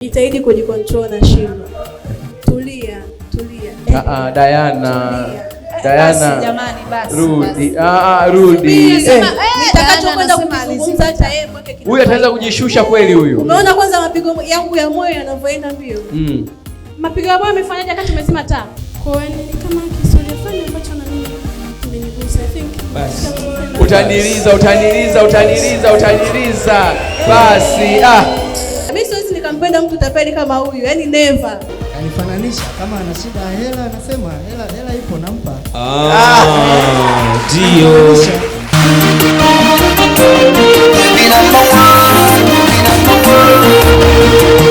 Jitahidi kujikontrol na shindwa. Tulia. Diana. Basi jamani basi. Rudi. Rudi. Nitakachokwenda kuzungumza hata yeye mwake kidogo. Huyu ataanza kujishusha kweli huyu. Unaona kwanza mapigo yangu ya moyo yanavyoenda mbio. Mapigo ya moyo yamefanyaje wakati umesema taa? Kwa hiyo ni kama kistoria fulani ambacho na mimi kimenigusa. I think. Basi. Utaniliza. Basi. Mimi siwezi nikampenda mtu tapeli kama huyu. Yaani never. Kanifananisha kama ana shida ya hela, anasema hela ipo nampa. Ndio.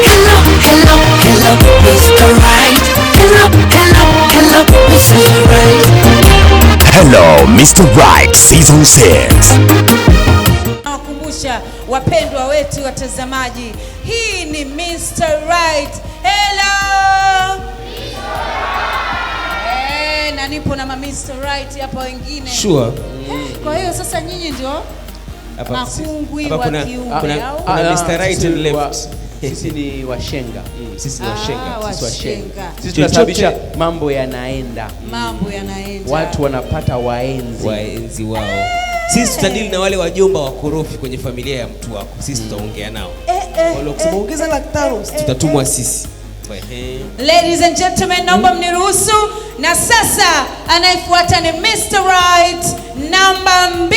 Hello, Mr. Right. Hello, Mr. Right. Hello, Mr. Right, Season 6. Nawakumbusha wapendwa wetu watazamaji, hii ni Mr. Right. Hello na nipo na Mr. Right hapa wengine. Sure. Kwa hiyo sasa nyinyi ndio makungwi wa kiume au? Kuna Mr. Right and left. Sisi ni washenga. Sisi ni washenga. Sisi tunasababisha mambo yanaenda. Watu wanapata waenzi wao. Sisi tutadili na wale wajomba wakorofi kwenye familia ya mtu wako. Sisi tutaongea nao. Wale kusema ongeza 500,000 tutatumwa sisi. Ladies and gentlemen, naomba mniruhusu, na sasa anayefuata ni Mr. Right namba 2.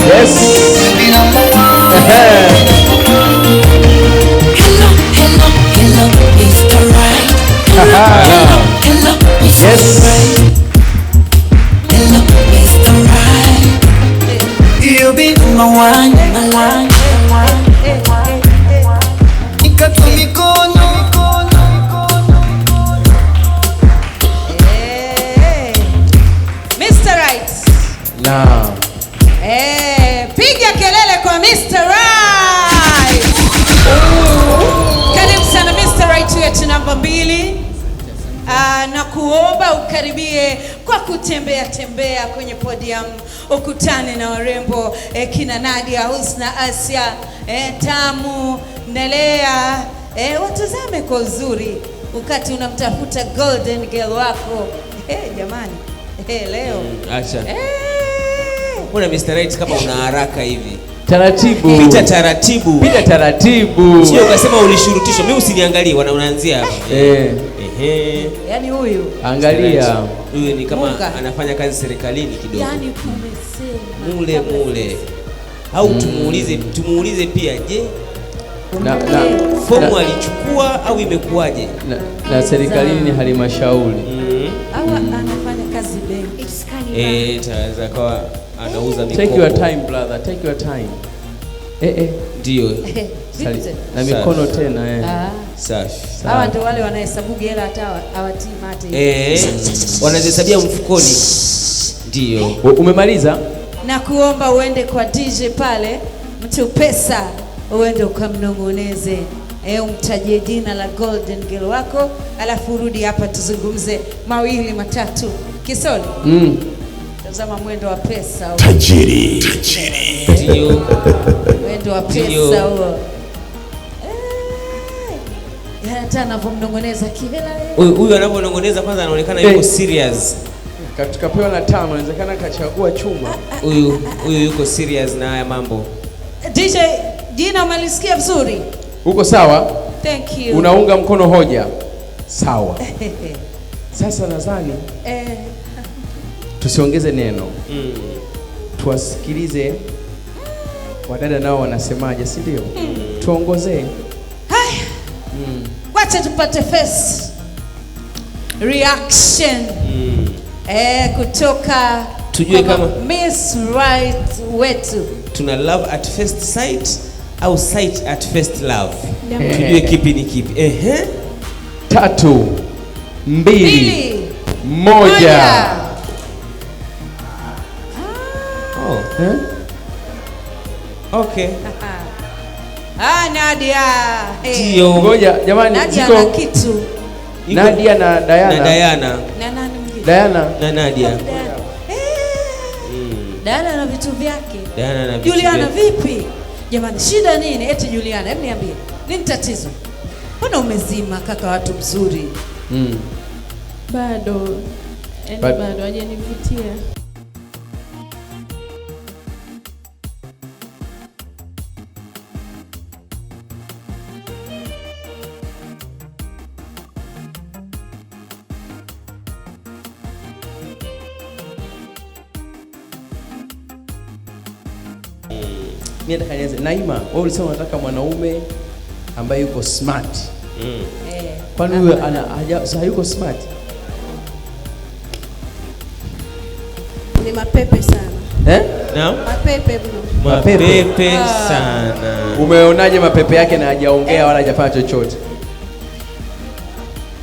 Yes. Hello, Mr. Right. Hello, Mr. Right. Hello, Mr. Right. You'll be my one. Mr. Right. Naam. Piga kelele kwa Mr. Right. Karibu sana Mr. Right wetu namba 2. Na kuomba ukaribie kwa kutembea kwenye podium, ukutane na warembo kina Nadia, Husna, Asia, Tamu, Nelea. Watazame kwa uzuri wakati unamtafuta golden girl wako. Jamani. Leo. Acha. Mbona Mr. Right kama una haraka hivi? Taratibu. Pita taratibu. Sio ukasema ulishurutisha. Mimi usiniangalie, unaanzia hapa. Yaani huyu. Angalia. Huyu ni kama anafanya kazi serikalini kidogo. Yaani kumesema. Mule. Au tumuulize pia, je? Fomu alichukua au imekuwaje? Na serikalini ni halmashauri. Au anafanya kazi benki. Taweza kwa anauza mikopo. Take your time brother, take your time. Ndio. Na mikono tena Safi. Hawa ndio wale wanahesabu hela hata hawatii mate. Wanazihesabia mfukoni. Ndio. Umemaliza? Na kuomba uende kwa DJ pale, mtu pesa, uende ukamnongoneze. Umtajie jina la golden girl wako, alafu urudi hapa tuzungumze mawili matatu. Kisoli. Tazama mwendo wa pesa. Tajiri. Ndio. Mwendo wa pesa huo. Hata anavyomnongoneza kivela. Huyu anavyonongoneza kwanza anaonekana yuko serious. Katika pewa na tano inawezekana kachagua chuma. Huyu yuko serious na haya mambo. DJ, jina umelisikia vizuri? Uko sawa? Thank you. Unaunga mkono hoja? Sawa. Sasa nadhani tusiongeze neno. Tuwasikilize wadada nao wanasemaje, si ndio? Tuongozee. Haya. Wacha tupate first reaction. Kutoka tujue kama Miss Right wetu. Tuna love at first sight au sight at first love. Tujue kipi ni kipi. 3, 2, 1. Okay. Nadia. Ndio. Ngoja jamani, Nadia na kitu. Nadia na Diana. Na nani mwingine? Diana na Nadia. Diana na vitu vyake. Diana na vitu Juliana vipi? Jamani, shida nini? Eti Juliana, hebu niambie. Nini tatizo? Mbona umezima kaka, watu mzuri? Bado hajanivutia. Mimi nataka nianze. Naima, wewe ulisema unataka mwanaume ambaye yuko smart. Kwani huyo sasa yuko smart? Ni mapepe sana. Naam. Mapepe bro. Mapepe sana. Umeonaje mapepe yake na hajaongea wala hajafanya chochote?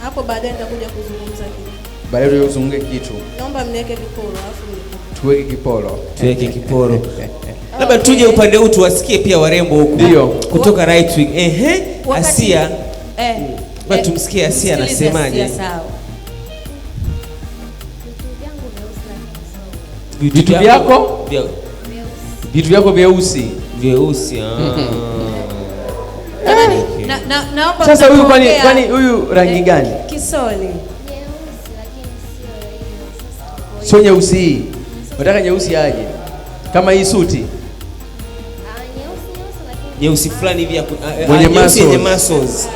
Hapo baadaye nitakuja kuzungumza kitu. Baadaye uzunguke kitu. Naomba mniweke kiporo alafu tuweke kiporo. Tuweke kiporo. Labda tuje upande huu tuwasikie pia warembo huko. Ndio. Kutoka right wing. Asia. Tumsikie Asia anasemaje. Vitu vyako? Vitu vyako vyeusi. Naomba. Sasa huyu kwani huyu rangi gani? Kisoli. Nyeusi lakini sio hiyo. Sasa Sio nyeusi. Unataka nyeusi aje? Kama hii suti. Nyeusi fulani hivi mwenye muscles.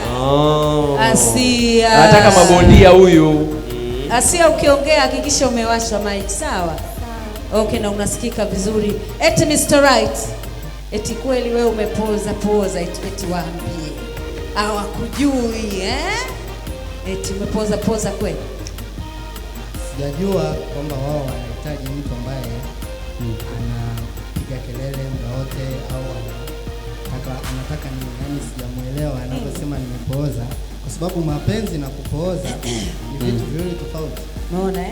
Asia. Anataka mabondia huyu. Asia, ukiongea hakikisha umewasha mic, sawa? Okay, na unasikika vizuri. Eti Mr. Right. Eti kweli wewe umepoza eti waambie. Hawakujui Eti umepoza kweli? Sijajua kwamba wao wanahitaji mtu ambaye anapiga kelele muda wote au anataka nini, yani sijamuelewa anaposema nimepooza, kwa sababu mapenzi na kupooza ni vitu viwili tofauti. Unaona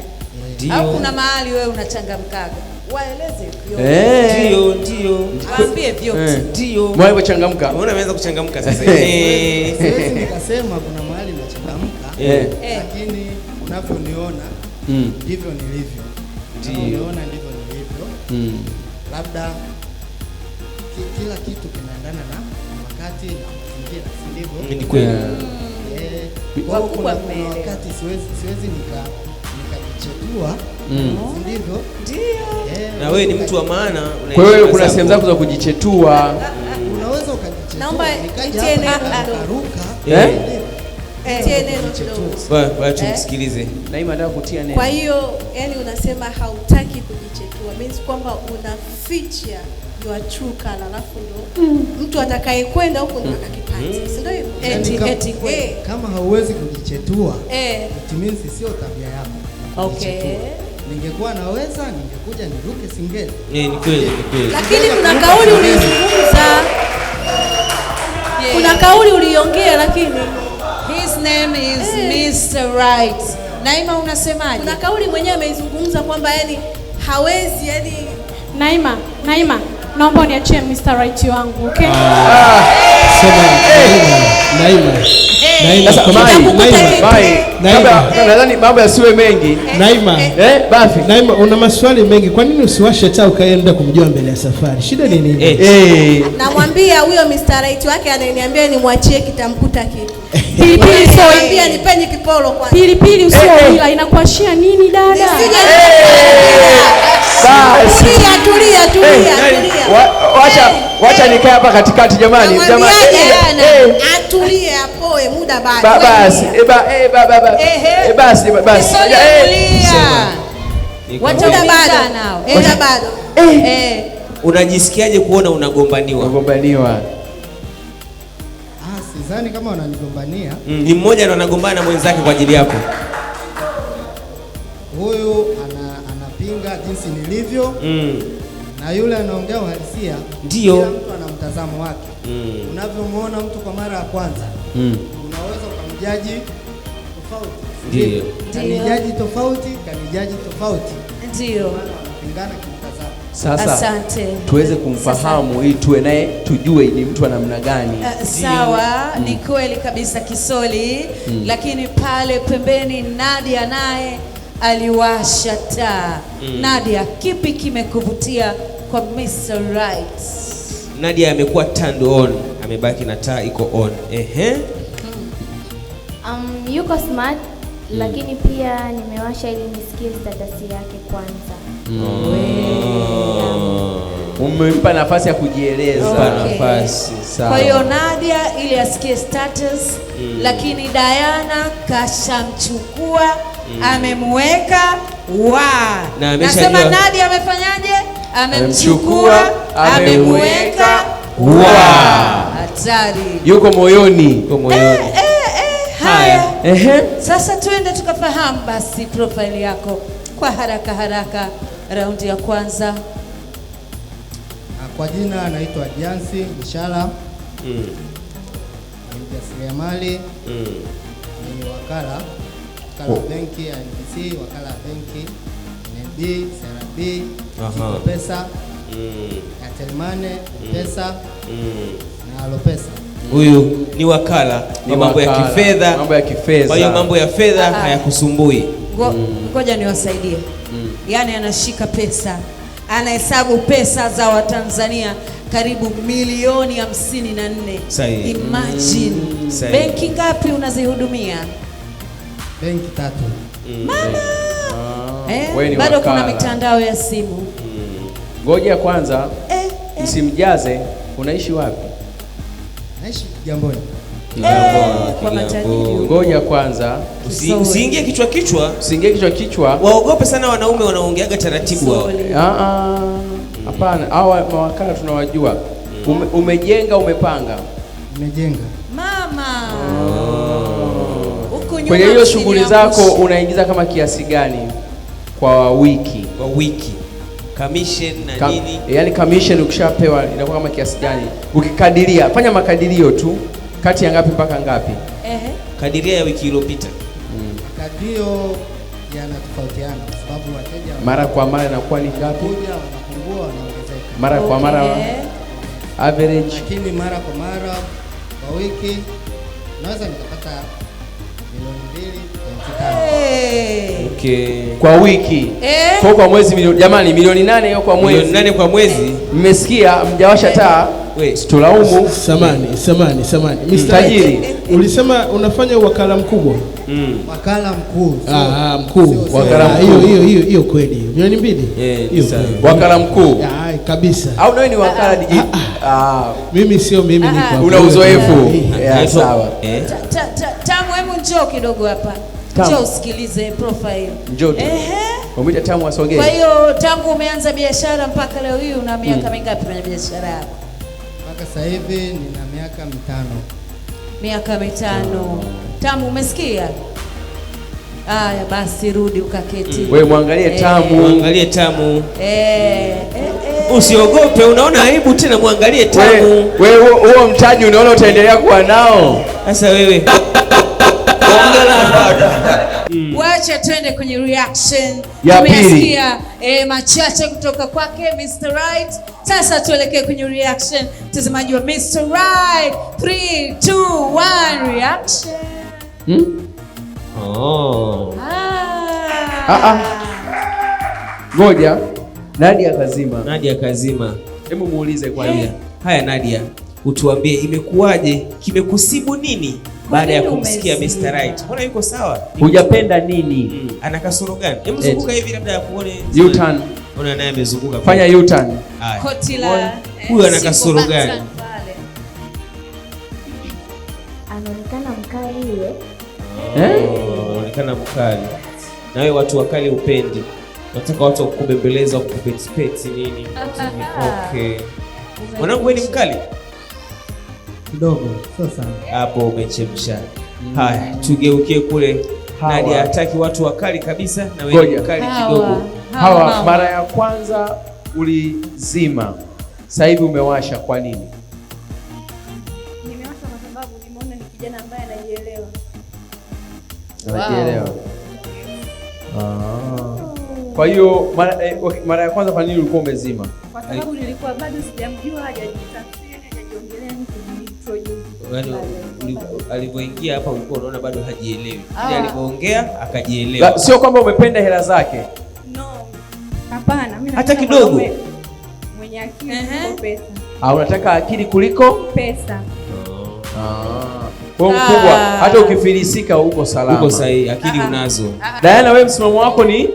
Au kuna mahali wewe unachangamkaga? Waeleze vyote. Ndio. Waambie vyote. Ndio. Mwana kuchangamka. Unaona ameanza kuchangamka sasa. Siwezi nikasema kuna mahali nachangamka, lakini unavyoniona ndivyo nilivyo. Unaona ndivyo nilivyo. Labda kila kitu kinaendana na wakati na mazingira, si ndivyo? Ni kweli. Kwa kuna wakati siwezi nikajichetua, ndivyo? Ndio. Na wewe ni mtu wa maana. Kwa hiyo kuna sehemu zako za kujichetua. Unaweza ukajichetua. Naomba itie neno kidogo. Bwana tumsikilize. Naima anataka kutia neno. Kwa hiyo yani unasema hautaki kujichetua. Means kwamba una feature your true color, alafu ndo mtu atakayekwenda huko ndo akakipata. Si ndio hivyo? Eti kama hauwezi kujichetua, it means sio tabia yako. Okay. Ningekuwa naweza ningekuja niruke singeli. Ni kweli. Lakini kuna kauli ulizungumza. Kuna kauli uliongea lakini his name is Mr. Right. Naima, unasemaje? Kuna kauli mwenyewe ameizungumza kwamba yani hawezi yani. Naima, naomba uniachie Mr. Right wangu, okay? Naima, nadhani mambo yasiwe mengi. Naima, una maswali mengi. Kwa nini usiwashe taa ukaenda kumjua mbele ya safari? Shida ni nini? Namwambia huyo Mr. Right wake ananiambia nimwachie kitamkuta kitu. Pilipili soya, nipeni kipolo kwanza. Pilipili usio ila inakuashia nini dada? Tulia. Wacha nikae hapa katikati jamani. Atulie apoe muda bado. Basi. Wacha bado. Unajisikiaje kuona unagombaniwa? Sidhani kama wananigombania. Ni mmoja ndo anagombana na mwenzake kwa ajili yako. Huyu anapinga jinsi nilivyo. Na yule anaongea uhalisia. Ndio. Kila mtu ana mtazamo wake. Unavyomuona mtu kwa mara ya kwanza, unaweza kumjaji tofauti. Ndio. Kanijaji tofauti, kanijaji tofauti. Ndio. Wanapingana kimtazamo. Sasa asante, tuweze kumfahamu ili tuwe naye tujue ni mtu wa namna gani. Sawa, ni kweli kabisa Kisoli. Lakini pale pembeni Nadia naye aliwasha taa. Nadia, kipi kimekuvutia kwa Mr. Right? Nadia amekuwa turned on, amebaki na taa iko on. Yuko smart, lakini pia nimewasha ili nisikie status yake kwanza. Umempa nafasi ya kujieleza. Nafasi. Sawa. Kwa hiyo Nadia ili asikie status, lakini Diana kashamchukua, amemweka nasema Nadia amefanyaje? Amemchukua, amemweka hatari. Yuko moyoni. Haya. Sasa tuende tukafahamu basi profile yako kwa haraka raundi ya kwanza. Kwa jina anaitwa Jansi Inshallah. Ni mjasiriamali. Ni wakala benki ya NBC, wakala benki NB, CRB, Pesa, Airtelmane, Pesa na Alopesa. Huyu ni wakala wa mambo ya kifedha. Kwa hiyo mambo ya fedha hayakusumbui. Ngoja niwasaidie. Yaani anashika pesa, anahesabu pesa za Watanzania karibu milioni 54. Imagine. Benki ngapi unazihudumia? Benki 3. Mama. Bado kuna mitandao ya simu. Ngoja kwanza msimjaze. Unaishi wapi? Naishi Kigamboni. Kwa matajiri. Ngoja kwanza usiingie kichwa. Usiingie kichwa. Waogope sana wanaume wanaongeaga taratibu wao. Hapana, hawa mawakala tunawajua. Umejenga, umepanga. Nimejenga. Mama. Kwenye hiyo shughuli zako unaingiza kama kiasi gani kwa wiki? Kwa wiki. Commission na nini? Yaani commission ukishapewa inakuwa kama kiasi gani? Ukikadiria, fanya makadirio tu. Kati ya ngapi mpaka ngapi? Kadiria ya wiki iliyopita. Makadirio yanatofautiana kwa sababu wateja mara kwa mara inakuwa ni ngapi? Wanapungua, wanaongezeka. Mara kwa mara average. Lakini mara kwa mara kwa wiki naweza nikapata milioni 2.5. Kwa wiki. Kwa mwezi milioni, jamani, milioni 8 hiyo kwa mwezi. Milioni 8 kwa mwezi. Mmesikia? Mjawasha taa. Situlaumu. Samani. Mr. Tajiri, ulisema unafanya wakala mkubwa. Wakala mkuu. Mkuu. Wakala mkuu. Hiyo kweli. Milioni 2? Hiyo. Wakala mkuu. Kabisa. Au nawe ni wakala DJ? Mimi sio mimi ni kwa. Una uzoefu. Sawa. Tamu, hebu njoo kidogo hapa. Njoo usikilize profile. Njoo. Umwita Tamu asogee. Kwa hiyo tangu umeanza biashara mpaka leo hii una miaka mingapi kwenye biashara yako? Mpaka sasa hivi nina miaka 5. Miaka 5. Tamu, umesikia? Haya basi rudi ukaketi. Wewe muangalie Tamu. Muangalie Tamu. Usiogope, unaona aibu tena, muangalie Tamu. Wewe huo mtaji unaona utaendelea kuwa nao. Sasa wewe. Wacha twende kwenye reaction. Tumesikia machache kutoka kwake Mr. Right. Sasa tuelekee kwenye reaction. Mtazamaji wa Mr. Right. 3, 2, 1 reaction. Ngoja. Nadia kazima. Hebu muulize kwanza. Haya Nadia, utuambie imekuwaje? Kimekusibu nini baada ya kumsikia Mr. Right? Mbona yuko sawa? Hujapenda nini? Ana kasoro gani? Hebu zunguka hivi labda akuone. U-turn. Ona naye amezunguka. Fanya U-turn. Koti la huyu ana kasoro gani? Anaonekana mkali yule. Anaonekana mkali. Na wewe watu wakali upendi. Nataka watu wakubembeleza, wakupetipeti nini? Okay. Mwanangu wewe ni mkali? Kidogo, sio sana. Hapo umechemsha. Haya, tugeukie kule. Nadia hataki watu wakali kabisa na wewe mkali kidogo. Hawa mara ya kwanza ulizima. Sasa hivi umewasha kwa nini? Nimewasha kwa sababu nimeona ni kijana ambaye anajielewa. Anajielewa. Kwa hiyo mara ya kwanza kwa nini ulikuwa umezima? Kwa sababu nilikuwa bado sijamjua, hajajitafsiri, hajajiongelea ni kujiintroduce. Alipoingia hapa ulikuwa unaona bado hajielewi. Ile alipoongea akajielewa. Sio kwamba umependa hela zake. No. Hapana, mimi hata kidogo. Mwenye akili kwa pesa. unataka akili kuliko Pesa. Kwa mkubwa hata ukifilisika uko salama. Uko sahihi, akili unazo. Diana, wewe msimamo wako ni?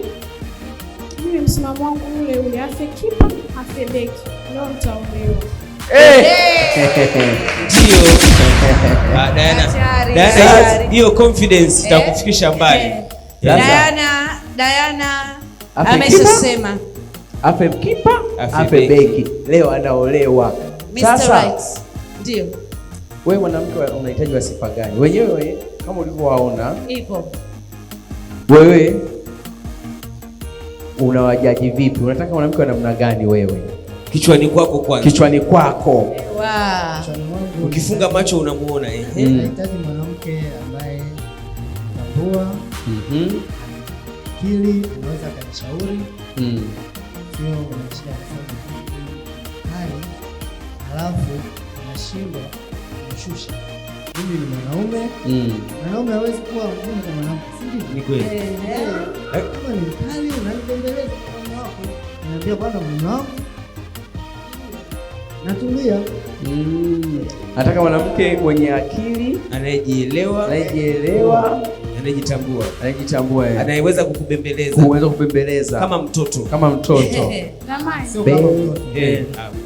Mimi msimamo wangu ule afe kipa, afe beki. Leo nitaolewa. Ndio. Diana, hiyo confidence itakufikisha mbali. Diana ameshasema afe kipa, afe beki. Leo anaolewa. Mr. Right. Ndio. Wewe mwanamke unahitaji wa sifa gani? Wenyewe kama ulivyowaona ipo. Wewe unawajaji vipi? Unataka mwanamke wa namna gani wewe? Kichwani kwako kwanza. Kichwani kwako. Ukifunga macho unamuona Nahitaji mwanamke ambaye tambua, akili, unaweza kanishauri. Sio unashia hali alafu unashindwa kushusha. Mimi ni mwanaume. Mwanaume hawezi kuwa mgumu kwa mwanamke, si ndio? Ni kweli. Kama ni mkali unanibembeleza kwa mume wako. Niambia bwana mume wangu. Natulia. Nataka mwanamke mwenye akili, anayejielewa, anayejitambua, anayeweza kukubembeleza, kama mtoto. Sio kama mtoto.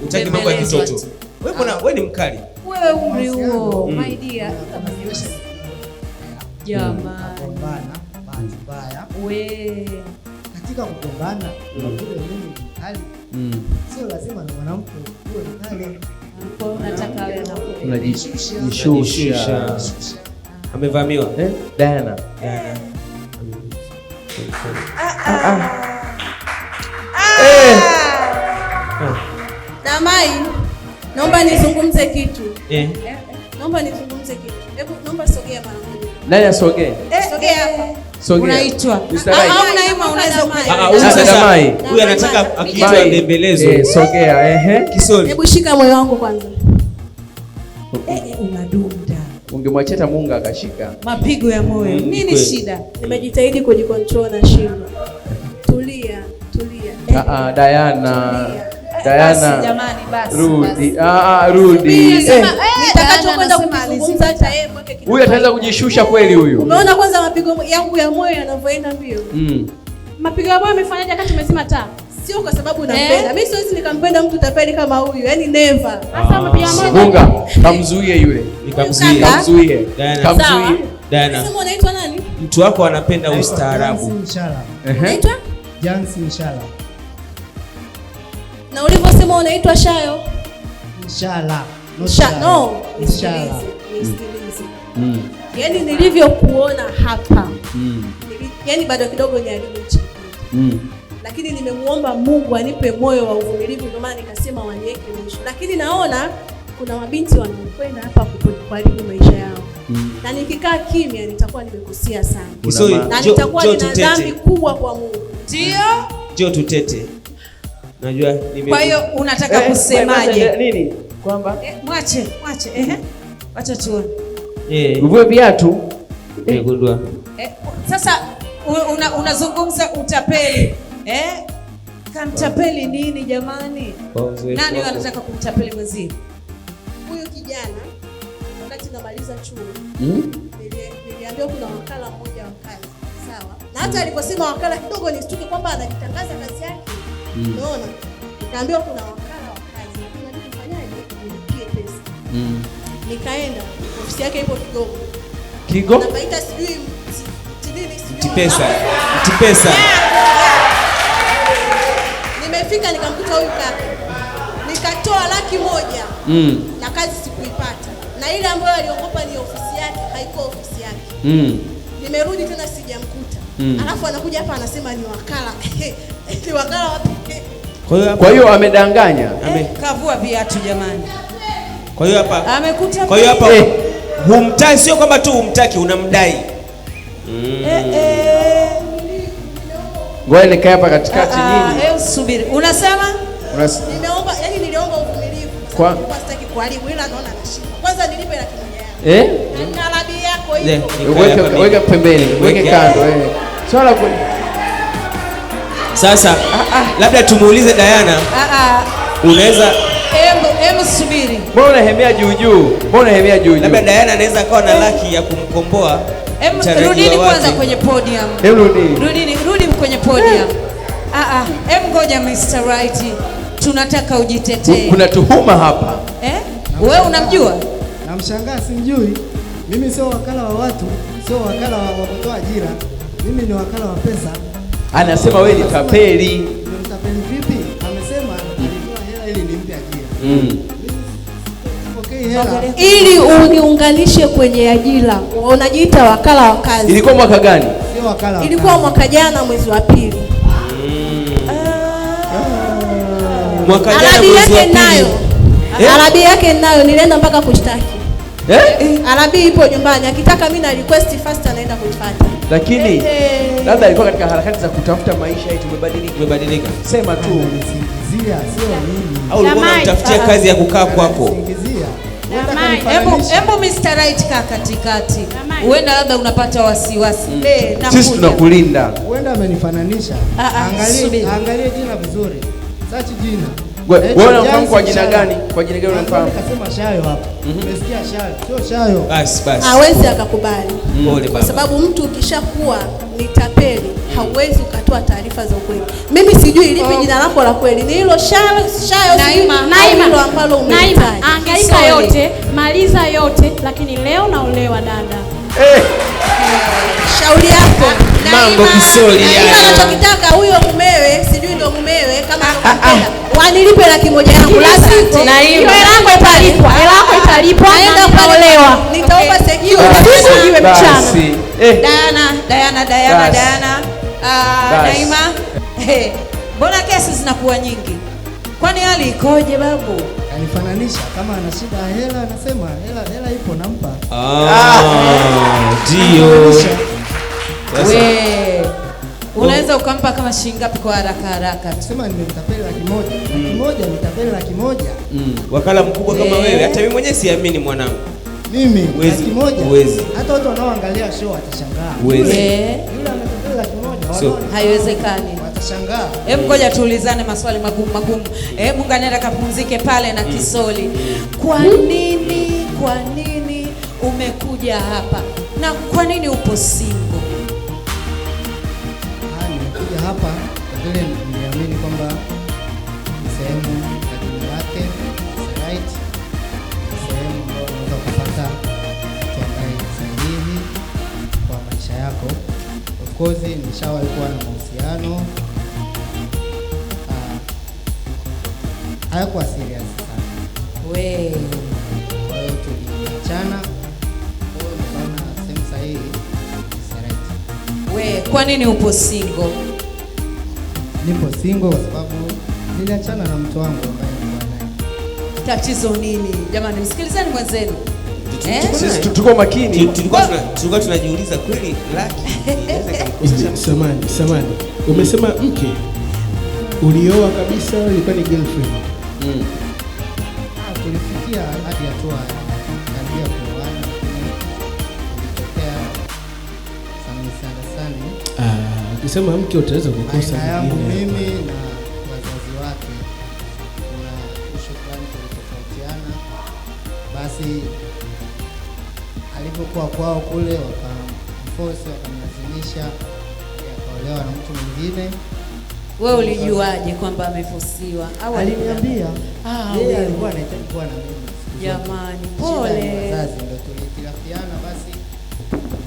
Utaki mambo ya kitoto. Wewe ni mkali. Wewe umri huo, my dear. Jamani. Kugombana, bahati mbaya. Katika kugombana, unakuja mimi mkali. Sio lazima na mwanamke uwe mkali. Unataka wewe na unajishusha. Amevamiwa. Diana. Damai, naomba nizungumze kitu. Naomba nizungumze kitu. Hebu naomba sogea mara moja. Nani asogee? Sogea hapa. Unaitwa. Unaima unaweza kuja. Huyu anataka akiitwa ndembelezo. Sogea, Kisori. Hebu shika moyo wangu kwanza. Unadunda. Ungemwachia hata Mungu akashika. Mapigo ya moyo. Nini shida? Nimejitahidi kujicontrol na shindwa. Tulia. Diana. Jamani basi. Rudi. Nitakachokwenda kuzungumza hata yeye mweke kidogo. Huyu ataweza kujishusha kweli huyu? Umeona kwanza mapigo yangu ya moyo yanavyoenda mbio? Mapigo ya moyo yamefanyaje wakati umesema taa? Sio kwa sababu nampenda. Mimi siwezi nikampenda mtu tapeli kama huyu. Yaani never. Sasa mapigo ya moyo. Mungu kamzuie yule. Kamzuie. Diana. Sema unaitwa nani? Mtu wako anapenda ustaarabu. Unaitwa? Jansi Inshallah. Na ulivyosema unaitwa Shayo? Inshallah. No, Inshallah. Yaani nilivyokuona hapa. Yaani bado kidogo niharibu nchi. Lakini nimemuomba Mungu anipe moyo wa uvumilivu, ndio maana nikasema waniweke mwisho. Lakini naona kuna mabinti wanaokwenda hapa kuharibu maisha yao. Na nikikaa kimya nitakuwa nimekosea sana. Na nitakuwa nina dhambi kubwa kwa Mungu. Ndio tutete. Najua kwa hiyo unataka kusemaje? Nini? Kwamba mwache. Acha tuone. Uvue viatu. Nimegundua. Sasa unazungumza utapeli. Kamtapeli nini jamani? Nani anataka kumtapeli mwenzie? Huyu kijana wakati namaliza chuo. Niliambiwa kuna wakala mmoja wa kazi. Sawa? Na hata aliposema wakala kidogo nistuke kwamba anajitangaza kazi yake. Unaona? Nikaambiwa kuna wakala wa kazi. Lakini nifanyaje? Nilipie pesa. Nikaenda ofisi yake ipo Kigogo. Napaita sijui Tipesa. Nimefika nikamkuta huyu kaka. Nikatoa 100,000. Na kazi sikuipata. Na ile ambayo aliogopa ni ofisi yake, haikuwa ofisi yake. Nimerudi tena sijamkuta. Alafu anakuja hapa anasema ni wakala. Ni wakala wapi? Kwa hiyo amedanganya. Kavua viatu jamani. Kwa hiyo hapa amekuta. Kwa hiyo hapa humtaki, sio kwamba tu humtaki, unamdai. Ngoja nikae hapa katikati nyinyi. Subiri. Unasema? Niliomba uvumilivu kwa sitaki kuharibu ila naona anashinda. Kwanza nilipe 100,000 yangu. Kalabi yako hiyo. Weka pembeni, weke kando Swala kwa sasa labda tumuulize Diana. Unaweza Hebu subiri. Mbona unahemea juu juu? Mbona unahemea juu juu? Labda Diana anaweza akawa na laki ya kumkomboa. Rudini kwanza kwenye podium. Rudi kwenye podium. Ngoja Mr. Right. Tunataka ujitetee. Kuna tuhuma hapa. Wewe unamjua? Namshangaa simjui. Mimi sio wakala wa watu, sio wakala wa kutoa ajira. Mimi ni wakala wa pesa. Anasema wewe ni tapeli. Ni mtapeli vipi? Amesema alitoa hela ili nimpe ajira. Ili uniunganishe kwenye ajira. Unajiita wakala wa kazi. Ilikuwa mwaka gani? Sio wakala. Ilikuwa mwaka jana mwezi wa pili. Mwaka jana mwezi wa pili. Arabi yake nayo nilienda mpaka kushtaki. Arabi ipo nyumbani. Akitaka mimi na request first anaenda kuifuata. Lakini labda alikuwa katika harakati za kutafuta maisha yetu. Umebadilika. Sema tu. Singizia sio mimi. Au ulikuwa unatafutia kazi ya kukaa kwako? Singizia. Hebu Mr. Right kaa katikati. Huenda labda unapata wasiwasi. Sisi tunakulinda. Huenda amenifananisha. Angalie jina vizuri. Search jina. Wewe unamfahamu kwa jina gani? Kwa jina gani unamfahamu? Nikasema Shayo hapa. Umesikia Shayo? Sio Shayo. Basi. Hawezi akakubali. Kwa sababu mtu ukishakuwa ni tapeli, hauwezi ukatoa taarifa za ukweli. Mimi sijui lipi jina lako la kweli. Ni hilo Shayo Naima ambalo Naima. Angaika yote, maliza yote, lakini leo naolewa dada. Shauri yako. Mambo kisoli yani. Anachokitaka huyo mumewe, sijui ndo mumewe kama anakupenda. Wanilipe 100,000 yangu lazima. Na hiyo hela yako italipwa. Hela yako italipwa. Naenda kuolewa. Nitaomba security. Usijiwe mchana. Diana. Naima. Mbona kesi zinakuwa nyingi? Kwani hali ikoje babu? Kanifananisha kama ana shida ya hela, anasema hela ipo nampa. Ndio. Unaweza ukampa kama shilingi ngapi kwa haraka? Nasema nimemtapeli 100,000. Nitapeli 100,000. Wakala mkubwa kama wewe, hata mimi mwenyewe siamini mwanangu. Mimi 100,000. Hata watu wanaoangalia show watashangaa. Yule anatapeli 100,000. Haiwezekani. Watashangaa. Hebu ngoja tuulizane maswali magumu. Hebu nenda kapumzike pale na Kisoli. Kwa nini umekuja hapa? Na kwa nini upo single? Nimekuja hapa kwa vile niliamini kwamba sehemu ya dini yake right, sehemu ambayo unaweza kupata mtu ambaye sahihi kwa maisha yako. Of course nishawahi kuwa na mahusiano hayakuwa serious sana. Kwa hiyo tuliachana. Kwa nini upo single? Nipo single kwa sababu niliachana na mtu wangu ambaye nilikuwa naye. Tatizo nini? Jamani msikilizeni mwenzenu. Sisi tuko makini. Tulikuwa tunajiuliza kweli laki. Samani. Umesema mke ulioa kabisa, ilikuwa ni girlfriend? Tulifikia hadi hatua karibia kuoana. Ukisema mke utaweza kukosa yangu mimi na wazazi wake. Kuna shukrani tulitofautiana. Basi alipokuwa kwao kule wakamforce, wakamlazimisha akaolewa na mtu mwingine. Wewe ulijuaje kwamba amefosiwa? Au aliniambia? Yeye alikuwa anahitaji kuwa na mimi. Jamani, pole. Wazazi ndio tulitirafiana, basi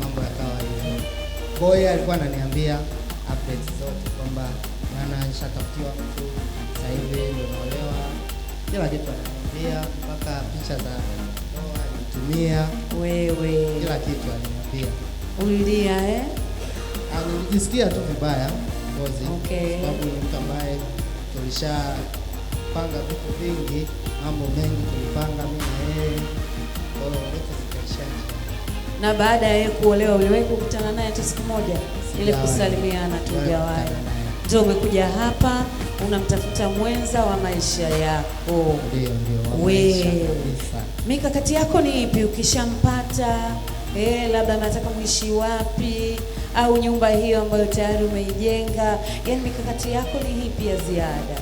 mambo yakawa hivyo. Kwa hiyo alikuwa ananiambia updates zote kwamba bwana nishatafutiwa mtu sasa hivi ndio naolewa. Kila kitu ananiambia, mpaka picha za ndoa alitumia. Kila kitu aliniambia. Ulilia Nilijisikia tu vibaya ngozi. Sababu ni mtu ambaye tulishapanga vitu vingi, mambo mengi tulipanga mimi na yeye. Kwa hiyo ndoto zikaisha. Na baada ya yeye kuolewa uliwahi kukutana naye hata siku moja ili kusalimiana tu? Hujawahi. Ndio umekuja hapa unamtafuta mwenza wa maisha yako. Ndio. Mikakati yako ni ipi ukishampata? Labda nataka muishi wapi, au nyumba hiyo ambayo tayari umeijenga? Yaani mikakati yako ni ipi ya ziada?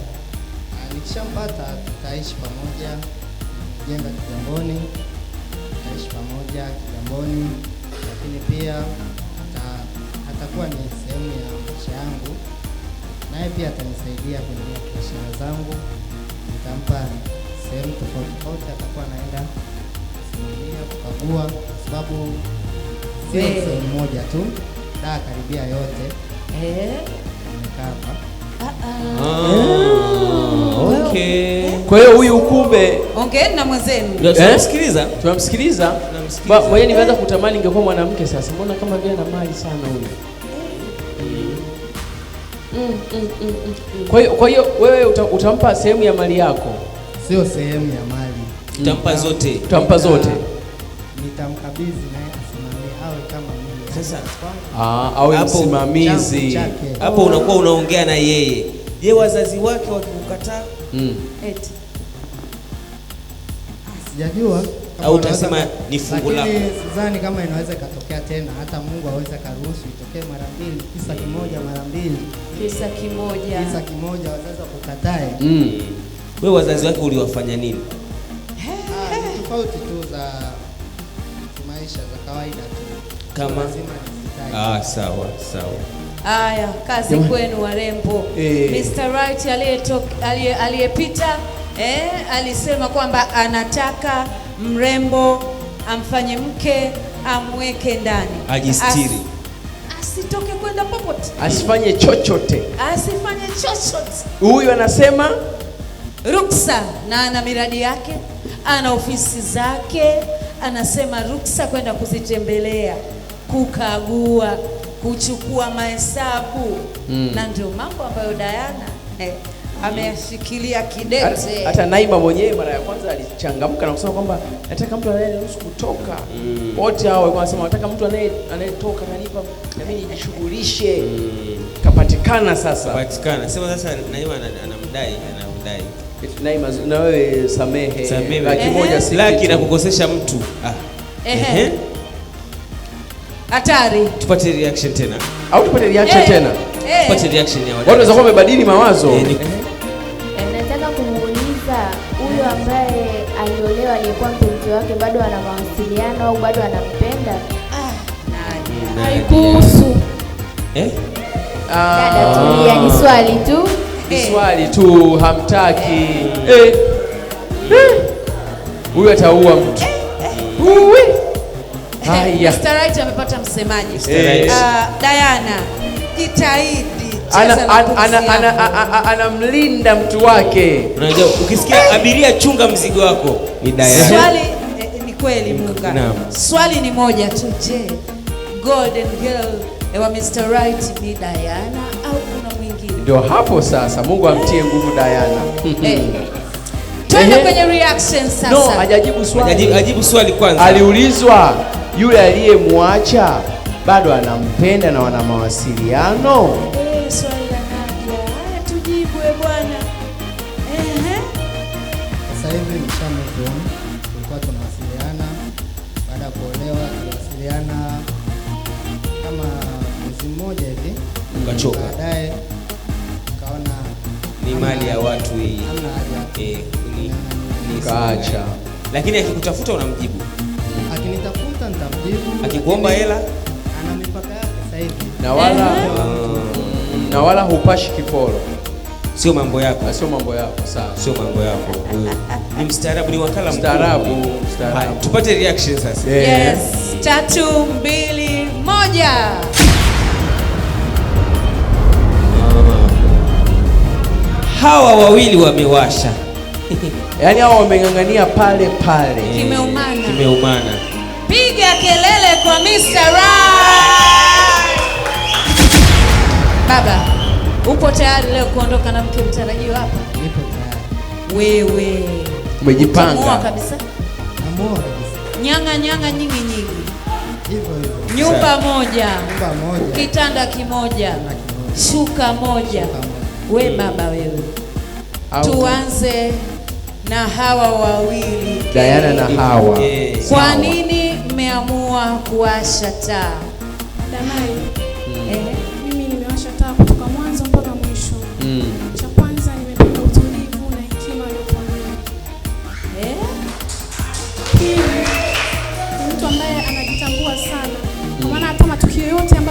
Nikishampata tutaishi pamoja, jenga Kigamboni, tutaishi pamoja Kigamboni, lakini pia atakuwa ni sehemu ya maisha yangu, naye pia atanisaidia kwenye biashara zangu. Nitampa sehemu tofauti tofauti, atakuwa anaenda kusimamia, kukagua, kwa sababu sio sehemu moja tu, karibia yote amekaa hapa. Okay. Kwa hiyo huyu kumbe ongeeni na mwenzenu. Tunamsikiliza. Tunamsikiliza. Wewe nimeanza kutamani ingekuwa mwanamke sasa. Mbona kama vile ana mali sana huyu. Kwa hiyo wewe utampa sehemu ya mali yako. Sio sehemu ya mali. Utampa zote. Utampa zote. Nitamkabidhi naye asimamie awe kama mimi. Sasa awe msimamizi. Hapo unakuwa unaongea na yeye. Je, wazazi wake wakikukataa? Eti. Sijajua. Au utasema ni fungu lako. Lakini sidhani kama inaweza ikatokea tena, hata Mungu aweza karuhusu itokee mara mbili, kisa kimoja mara mbili. Kisa kimoja wazazi wakukatae. Wewe wazazi wake uliwafanya nini? Tofauti tu za maisha za kawaida tu. Kama sawa. Haya, kazi kwenu warembo. Mr. Right aliyepita alisema kwamba anataka mrembo amfanye mke, amweke ndani, ajistiri, asitoke kwenda popote, asifanye chochote. Huyu anasema ruksa, na ana miradi yake, ana ofisi zake, anasema ruksa kwenda kuzitembelea, kukagua, kuchukua mahesabu. Na ndio mambo ambayo Diana ameshikilia kidete. Hata Naima mwenyewe mara ya kwanza alichangamka na kusema kwamba nataka mtu anayeruhusu kutoka. Wote hao walikuwa wanasema nataka mtu anayetoka ananipa na mimi nijishughulishe. Kapatikana sasa. Sema sasa Naima anamdai. Naima na wewe samehe. Laki moja si laki na kukosesha mtu. Hatari. Tupate reaction tena. Au tupate reaction tena? Tupate reaction ya watu waweza kuwa wamebadili mawazo. Nataka kumuuliza huyu ambaye aliolewa aliyekuwa mpenzi wake bado ana mawasiliano au bado anampenda? Haikuhusu. Dada tulia, ni swali tu. Swali tu, hamtaki. Huyu ataua mtu. Haya. Mr. Right amepata msemaji. Diana, jitahidi. Anamlinda mtu wake. Unajua ukisikia abiria chunga mzigo wako ni Diana. Swali ni kweli Munga. Swali ni moja tu, je, golden girl wa Mr. Right ni Diana au kuna mwingine? Ndio hapo sasa Mungu amtie nguvu Diana. Twende kwenye reaction sasa. No, hajajibu swali. Ajibu swali kwanza. Aliulizwa yule aliyemwacha bado anampenda na wana mawasiliano? Swali la Nadia. Haya tujibu bwana. Sasa hivi nishamezoni. Tulikuwa tunawasiliana baada ya kuolewa, tunawasiliana kama mwezi mmoja hivi. Ukachoka. Baadaye kaona ni mali ya watu hii. Hamna haja. Kaacha. Lakini akikutafuta unamjibu. Akinitafuta nitamjibu. Akikuomba hela ana mipaka yake sasa hivi. Na wala hupashi kiporo. Sio mambo yako. Sio mambo yako sawa. Sio mambo yako. Ni mstaarabu, ni wakala mstaarabu. Tupate reaction sasa. Yes. 3, 2, 1. Hawa wawili wamewasha. Yaani hao wameng'ang'ania pale. Kimeumana. Piga kelele kwa Mr. Right. Baba, upo tayari leo kuondoka na mke mtarajiwa hapa? Nipo tayari. Wewe umejipanga? Utamua kabisa. Namua kabisa. Nyanga nyingi. Hivyo. Nyumba moja. Kitanda kimoja. Shuka moja. We baba wewe. Tuanze na hawa wawili, Diana na Hawa. Kwa nini mmeamua kuwasha taa? Mimi nimewasha taa kutoka mwanzo mpaka mwisho. Cha kwanza nimependa utulivu na hekima aliyokuwa nayo.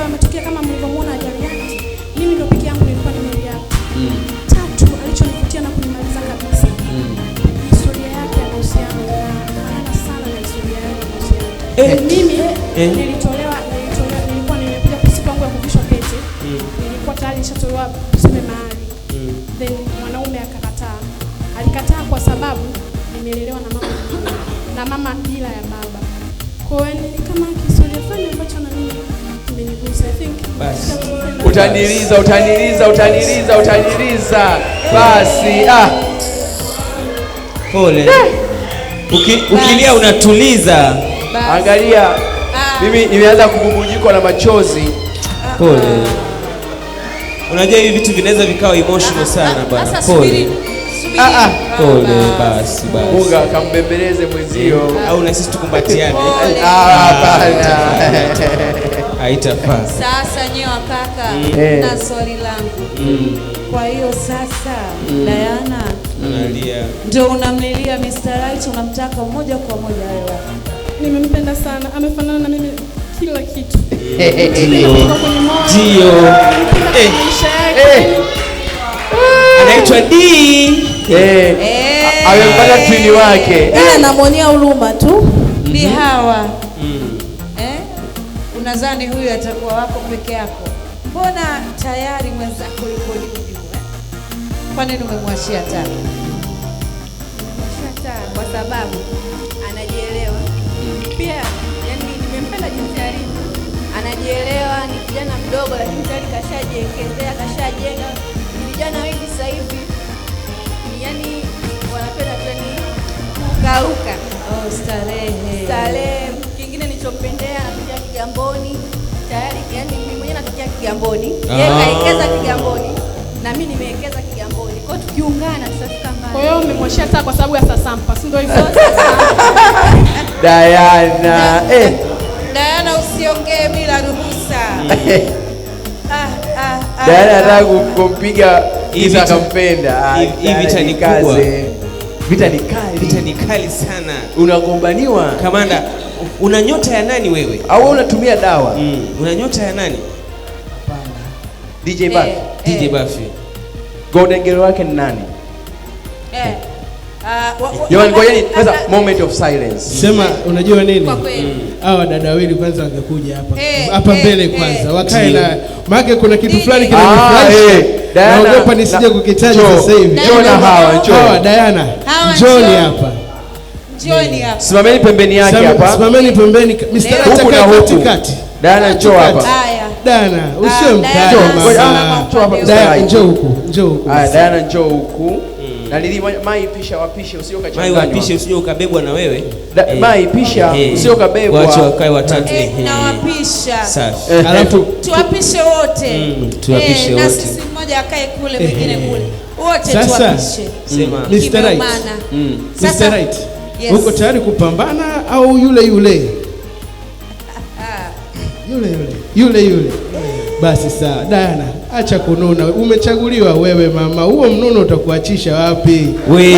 yametokea kama mlivyomuona hajareact. Mimi ndo peke yangu nilikuwa nimereact. Tatu, alichonivutia na kunimaliza kabisa. Historia yake ya mahusiano maana sana na historia yake ya mahusiano. Mimi nilikuwa nimekuja kwa siku yangu ya kuvishwa pete. Nilikuwa tayari nishatolewa tuseme mahali. Then mwanaume akakataa. Alikataa kwa sababu nimelelewa na mama bila ya baba. Kwa hiyo ni kama historia fulani ambacho na mimi kimenigusa. I think utaniliza. Basi pole. Ukilia unatuliza. Angalia. Mimi nimeanza kububujikwa na machozi. Pole. Unajua hivi vitu vinaweza vikawa emotional sana bwana. Pole. Pole basi. Mungu akambembeleze mwenzio au na sisi tukumbatiane. Hapana. Haitafaa. Sasa nyewe kaka na swali langu. Kwa hiyo sasa Diana unalia. Ndio unamlilia Mr. Right, unamtaka moja kwa moja wewe. Nimempenda sana. Amefanana na mimi kila kitu. Ndio. Anaitwa D. Amempata twini wake. Anamuonea huruma tu. Ni Hawa. Unadhani huyu atakuwa wako peke yako? Mbona tayari mwenzako yuko juu? Kwa nini umemwashia taa? Nimemwashia taa kwa sababu anajielewa. Pia yani nimempenda jinsi alivyo. Anajielewa, ni kijana mdogo lakini tayari kashajiwekezea, kashajenga. Vijana wengi sasa hivi yani wanapenda tu ni kuruka. Starehe. Kingine nilichompendea anakuja Kigamboni. Tayari yani mimi mwenyewe natokea Kigamboni. Yeye kaekeza Kigamboni na mimi nimewekeza Kigamboni. Kwa hiyo tukiungana tutafika mbali. Kwa hiyo umemwashia taa kwa sababu ya Sasampa, si ndio hivyo? Diana. Diana usiongee bila ruhusa. Diana anataka kumpiga Isa akampenda. Hii vita ni kubwa. Vita ni kali sana. Unagombaniwa. Kamanda, una nyota ya nani wewe? Au unatumia dawa? Una nyota ya nani? Hapana. DJ Buffy. DJ Buffy. Golden girl wake ni nani? Jamani, ngojeni kwanza moment of silence. Sema unajua nini? Hawa dada wawili kwanza wangekuja hapa mbele kwanza. Wakae na maana kuna kitu fulani kinanifurahisha. Naogopa nisije kukitaja sasa hivi. Hawa Diana. Njoni hapa. Simameni pembeni yake hapa. Simameni pembeni. Mr. Right katikati. Diana njoo hapa. Diana, usio mkali mama. Diana njoo huku. Diana njoo huku. Na Lili Mai pisha wapishe usio kachanganywa. Mai wapishe usije ukabebwa na wewe. Mai pisha usio kabebwa. Waache wakae watatu. Na wapisha. Safi. Alafu tuwapishe wote. Tuwapishe wote. Na sisi mmoja akae kule mwingine kule. Wote tuwapishe. Sema Mr. Right. Mr. Right. Uko tayari kupambana au yule? Yule. Basi sawa. Diana, acha kununa. Umechaguliwa wewe mama. Huo mnuno utakuachisha wapi? Wewe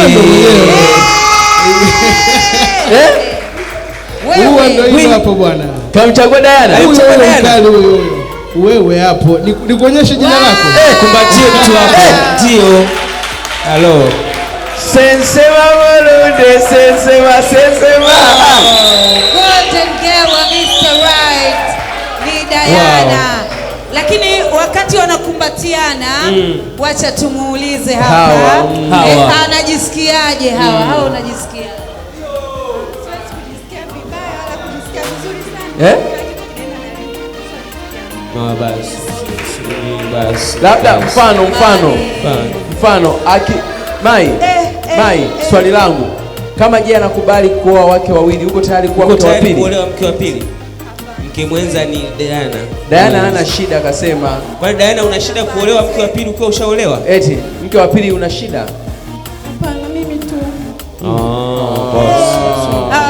ndio hapo bwana. Kamchagua Diana. Huyo. Wewe hapo. Nikuonyeshe jina lako. Kumbatie mtu hapo. Ndio. Hello. Sensema Molude, sensema. Golden girl wa Mr. Right ni Diana. Lakini wakati wanakumbatiana, wacha tumuulize hapa. Anajisikiaje Hawa? Unajisikia? Siwezi kujisikia vibaya wala kujisikia vizuri sana. Basi. Labda mfano Mai, swali langu. Kama je anakubali kuoa wake wawili, uko tayari kuoa mke wa pili? Kuolewa mke wa pili. Mke mwenza ni Diana. Diana hana shida akasema. Kwa Diana una shida kuolewa mke wa pili ukiwa ushaolewa? Eti mke wa pili una shida? Hapana, mimi tu.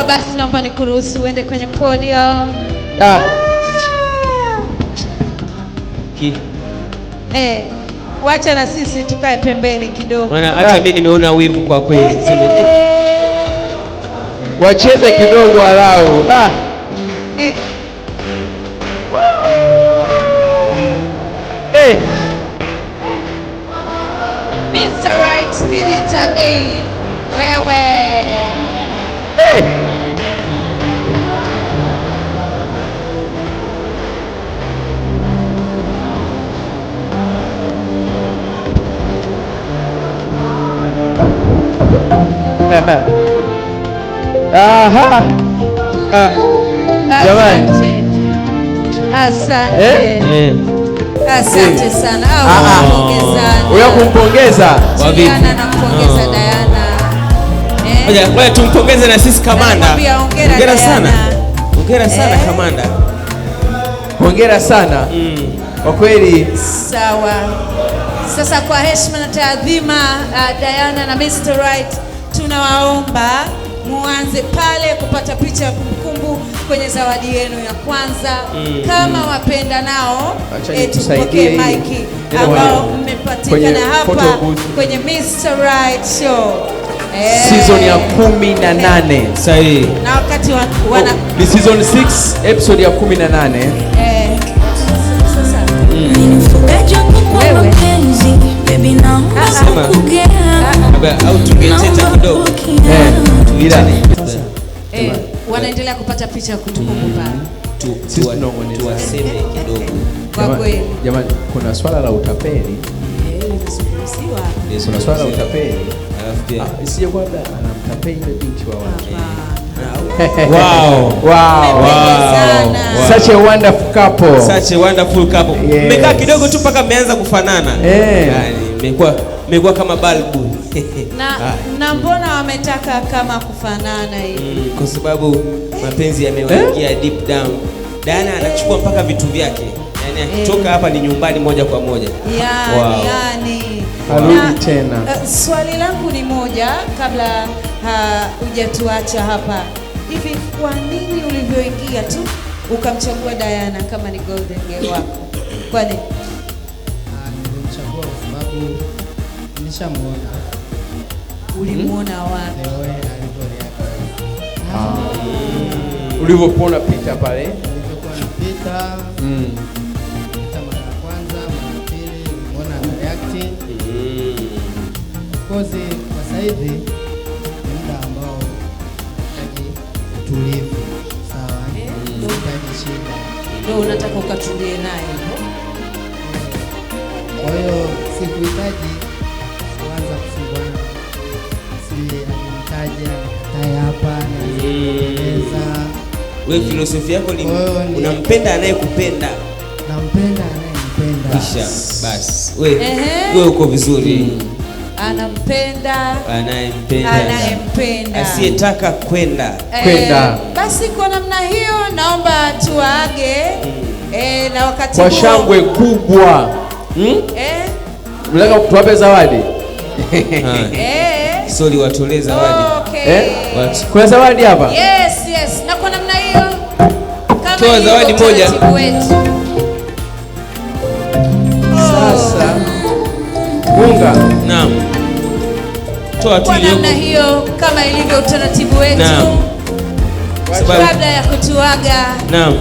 Basi naomba nikuruhusu uende kwenye podium. Wacha na sisi tukae pembeni kidogo. Maana hata mimi nimeona wivu kwa kweli. Wacheze kidogo walau. Military. Wewe. Hey. Aha. Jamani. Asante. Asante sana. Wewe kumpongeza. Diana na kumpongeza Diana. Ngoja tumpongeze na sisi kamanda. Hongera sana. Hongera sana kamanda. Hongera sana. Kwa kweli. Sawa. Sasa kwa heshima na taadhima Diana na Mr. Right, tunawaomba muanze pale kupata picha ya kumbukumbu kwenye zawadi yenu ya kwanza. Kama wapenda nao tupokee maiki ambao mmepatikana hapa kwenye Mr. Right Show. Season ya 18. Sahihi. Na wakati ni season 6 episode ya 18. Au tungeteta kidogo. Wanaendelea kupata picha ya kutukumbu pale. Tuwaseme kidogo. Kwa kweli. Jamani, kuna swala la utapeli. Kuna swala la utapeli. Isije kwa labda anamtapeli ile binti wa watu. Wow. Such a wonderful couple. Such a wonderful couple. Mmekaa kidogo tu mpaka mmeanza kufanana. Yani mmekuwa kama balbu. Na mbona wametaka kama kufanana hivi? Kwa sababu mapenzi yamewaingia deep down. Diana anachukua mpaka vitu vyake. Yani akitoka hapa ni nyumbani moja kwa moja. Yani harudi tena. Swali langu ni moja kabla hujatuacha hapa. Hivi kwa nini ulivyoingia tu ukamchagua Diana kama ni golden girl wako? Kwa nini? Nilimchagua kwa sababu nishamuona. Ulimuona wapi? Ulivyoona picha pale? Nilipokuwa napita. Mara ya kwanza, mara ya pili, nimeona ana react. Kwa sasa hivi ni muda ambao unahitaji utulivu. Sawa? Unahitaji shida. Ndio unataka ukatulie naye hivyo. Kwa hiyo sikuhitaji kuanza kusumbuana. Alimtaja haya hapa na wewe filosofia yako ni unampenda anayekupenda. Nampenda anayempenda. Kisha basi. Wewe uko vizuri. Anampenda anayempenda. Asiyetaka kwenda. Basi kwa namna hiyo naomba tuwaage na wakati kwa shangwe kubwa. Mlaka tuwape zawadi. Sorry, watolee zawadi. Kuna zawadi hapa? Yes. Na kwa namna hiyo kama toa zawadi moja. Sasa unga. Naam. Toa tu kwa namna hiyo kama ilivyo utaratibu wetu. Naam. Kabla ya kutuaga. Naam.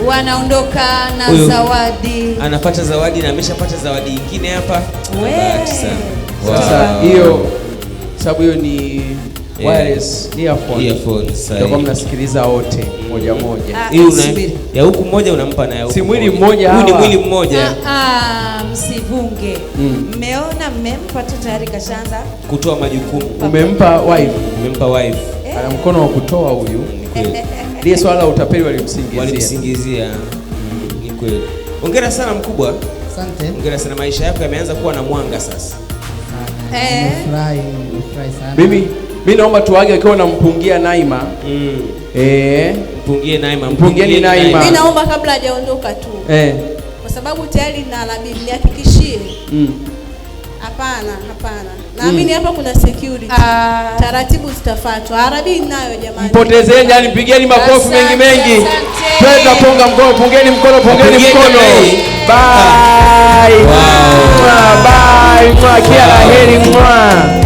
Wanaondoka na zawadi. Anapata zawadi na ameshapata zawadi nyingine hapa. Sasa hiyo sababu hiyo ni wireless earphone. Ndio mnasikiliza wote moja moja. Hiyo ya huku mmoja unampa na ya huku. Si mwili mmoja hawa. Huu ni mwili mmoja. Msivunge. Mmeona mmempa tu tayari kashaanza kutoa majukumu. Umempa wife. Umempa wife. Ana mkono wa kutoa huyu. Ile swala la utapeli walimsingizia. Ni kweli. Hongera sana mkubwa. Asante. Hongera sana, maisha yako yameanza kuwa na mwanga sasa. Nimefurahi sana. Mimi naomba tuage akiwa nampungia Naima. Mpungie Naima. Mpungieni Naima. Mimi naomba kabla hajaondoka tu. Kwa sababu tayari na Arabi nihakikishie. Hapana. Naamini hapa kuna security. Taratibu zitafuatwa. Arabi nayo jamani. Mpotezeni, yani pigeni makofi mengi. Twenda ponga mkono, pungeni mkono. Bye. Bye. Kila la heri mwa.